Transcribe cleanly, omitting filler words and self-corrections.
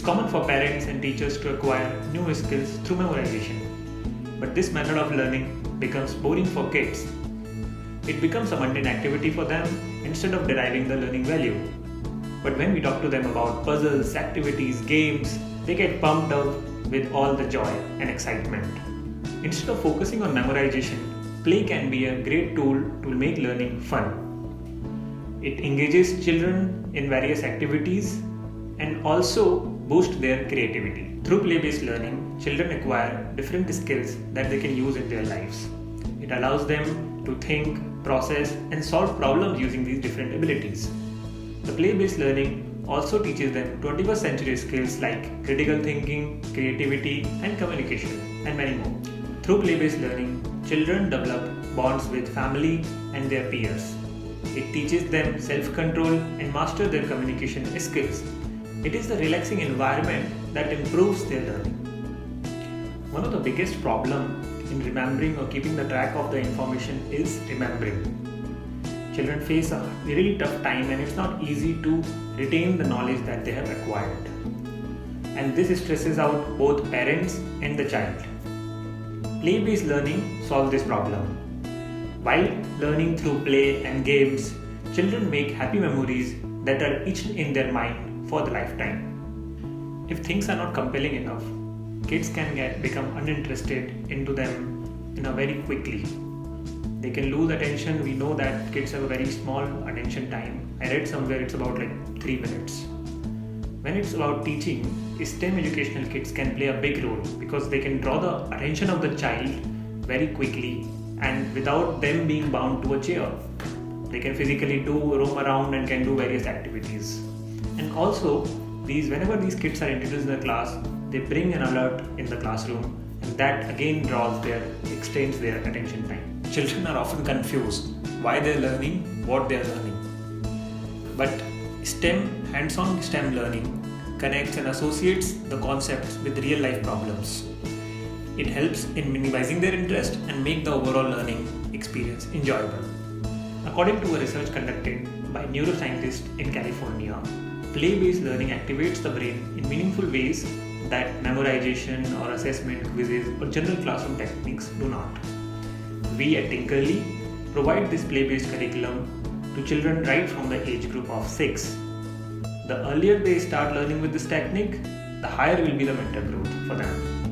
common for parents and teachers to acquire new skills through memorization. But this method of learning becomes boring for kids. It becomes a mundane activity for them instead of deriving the learning value. But when we talk to them about puzzles, activities, games, they get pumped up with all the joy and excitement. Instead of focusing on memorization, play can be a great tool to make learning fun. It engages children in various activities and also boosts their creativity. Through play-based learning, children acquire different skills that they can use in their lives. It allows them to think, process, and solve problems using these different abilities. The play-based learning also teaches them 21st century skills like critical thinking, creativity, and communication, and many more. Through play-based learning, children develop bonds with family and their peers. It teaches them self-control and master their communication skills. It is the relaxing environment that improves their learning. One of the biggest problems in remembering or keeping the track of the information is remembering. Children face a really tough time and it's not easy to retain the knowledge that they have acquired. And this stresses out both parents and the child. Play-based learning solves this problem. While learning through play and games, children make happy memories that are etched in their mind for the lifetime. If things are not compelling enough, kids can become uninterested into them very quickly. They can lose attention. We know that kids have a very small attention time. I read somewhere it's about 3 minutes. When it's about teaching, STEM educational kits can play a big role because they can draw the attention of the child very quickly and without them being bound to a chair. They can physically roam around and can do various activities. And also, whenever these kids are introduced in the class, they bring an alert in the classroom, and that again extends their attention time. Children are often confused why they're learning what they're learning. But hands-on STEM learning connects and associates the concepts with real life problems. It helps in minimizing their interest and make the overall learning experience enjoyable. According to a research conducted by neuroscientists in California, play-based learning activates the brain in meaningful ways that memorization or assessment quizzes or general classroom techniques do not. We at Tinkerly provide this play-based curriculum to children right from the age group of 6. The earlier they start learning with this technique, the higher will be the mental growth for them.